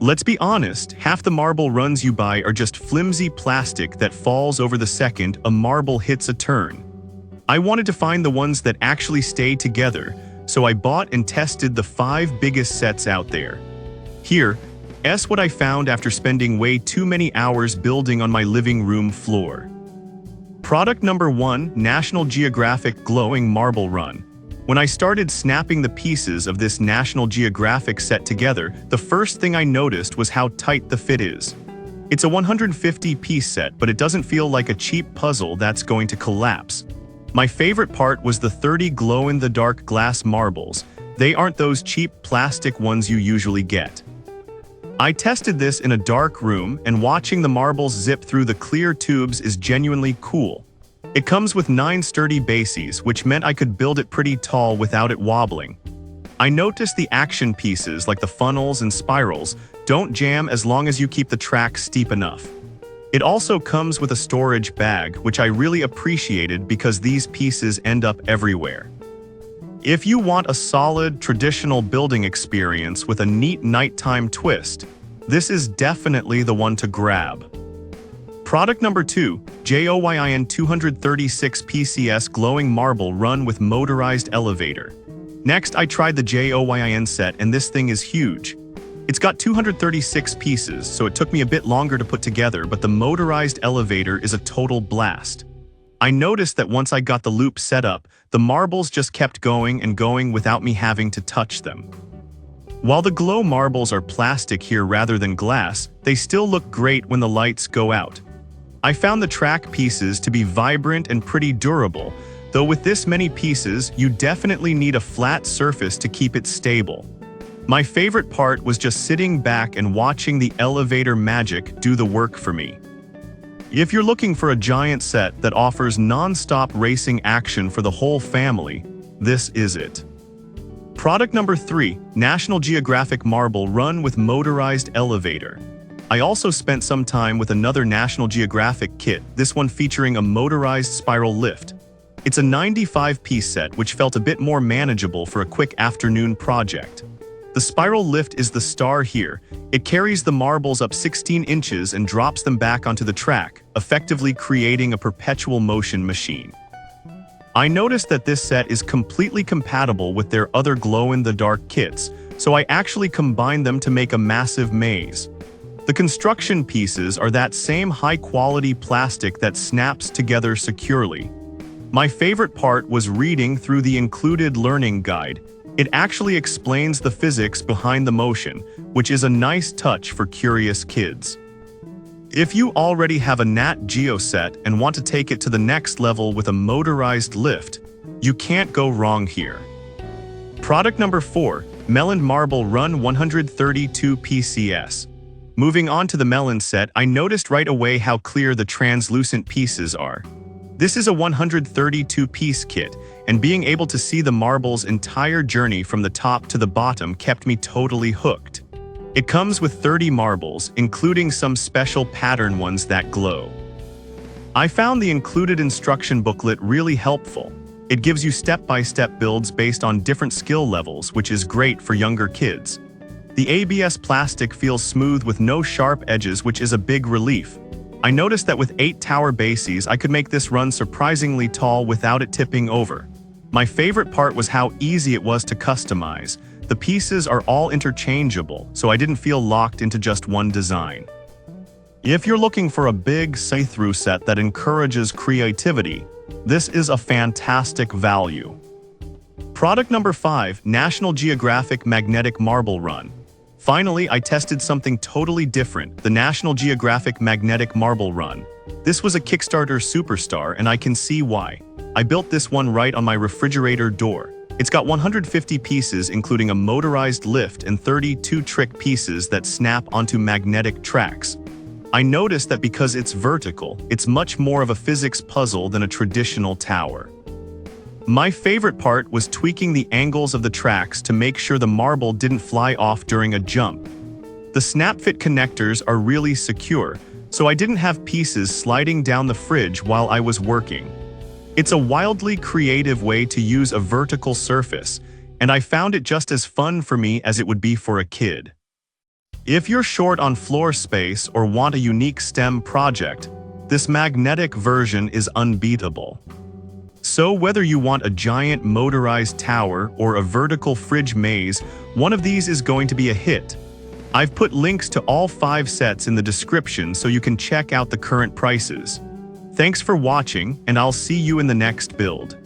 Let's be honest, half the marble runs you buy are just flimsy plastic that falls over the second a marble hits a turn. I wanted to find the ones that actually stay together, so I bought and tested the 5 biggest sets out there. Here's what I found after spending way too many hours building on my living room floor. Product number 1, National Geographic Glowing Marble Run. When I started snapping the pieces of this National Geographic set together, the first thing I noticed was how tight the fit is. It's a 150-piece set, but it doesn't feel like a cheap puzzle that's going to collapse. My favorite part was the 30 glow-in-the-dark glass marbles. They aren't those cheap plastic ones you usually get. I tested this in a dark room, and watching the marbles zip through the clear tubes is genuinely cool. It comes with 9 sturdy bases, which meant I could build it pretty tall without it wobbling. I noticed the action pieces, like the funnels and spirals, don't jam as long as you keep the track steep enough. It also comes with a storage bag, which I really appreciated because these pieces end up everywhere. If you want a solid, traditional building experience with a neat nighttime twist, this is definitely the one to grab. Product number 2, JOYIN 236 PCS Glowing Marble Run with Motorized Elevator. Next, I tried the JOYIN set, and this thing is huge. It's got 236 pieces, so it took me a bit longer to put together, but the motorized elevator is a total blast. I noticed that once I got the loop set up, the marbles just kept going and going without me having to touch them. While the glow marbles are plastic here rather than glass, they still look great when the lights go out. I found the track pieces to be vibrant and pretty durable, though with this many pieces, you definitely need a flat surface to keep it stable. My favorite part was just sitting back and watching the elevator magic do the work for me. If you're looking for a giant set that offers non-stop racing action for the whole family, this is it. Product number 3, National Geographic Marble Run with Motorized Elevator. I also spent some time with another National Geographic kit, this one featuring a motorized spiral lift. It's a 95-piece set, which felt a bit more manageable for a quick afternoon project. The spiral lift is the star here. It carries the marbles up 16 inches and drops them back onto the track, effectively creating a perpetual motion machine. I noticed that this set is completely compatible with their other glow-in-the-dark kits, so I actually combined them to make a massive maze. The construction pieces are that same high-quality plastic that snaps together securely. My favorite part was reading through the included learning guide. It actually explains the physics behind the motion, which is a nice touch for curious kids. If you already have a Nat Geo set and want to take it to the next level with a motorized lift, you can't go wrong here. Product number 4, Melon Marble Run 132 PCS. Moving on to the melon set, I noticed right away how clear the translucent pieces are. This is a 132-piece kit, and being able to see the marble's entire journey from the top to the bottom kept me totally hooked. It comes with 30 marbles, including some special pattern ones that glow. I found the included instruction booklet really helpful. It gives you step-by-step builds based on different skill levels, which is great for younger kids. The ABS plastic feels smooth with no sharp edges, which is a big relief. I noticed that with 8 tower bases, I could make this run surprisingly tall without it tipping over. My favorite part was how easy it was to customize. The pieces are all interchangeable, so I didn't feel locked into just one design. If you're looking for a big see-through set that encourages creativity, this is a fantastic value. Product number 5, National Geographic Magnetic Marble Run. Finally, I tested something totally different, the National Geographic Magnetic Marble Run. This was a Kickstarter superstar, and I can see why. I built this one right on my refrigerator door. It's got 150 pieces, including a motorized lift and 32 trick pieces that snap onto magnetic tracks. I noticed that because it's vertical, it's much more of a physics puzzle than a traditional tower. My favorite part was tweaking the angles of the tracks to make sure the marble didn't fly off during a jump. The snap-fit connectors are really secure, so I didn't have pieces sliding down the fridge while I was working. It's a wildly creative way to use a vertical surface, and I found it just as fun for me as it would be for a kid. If you're short on floor space or want a unique STEM project, this magnetic version is unbeatable. So whether you want a giant motorized tower or a vertical fridge maze, one of these is going to be a hit. I've put links to all 5 sets in the description so you can check out the current prices. Thanks for watching, and I'll see you in the next build.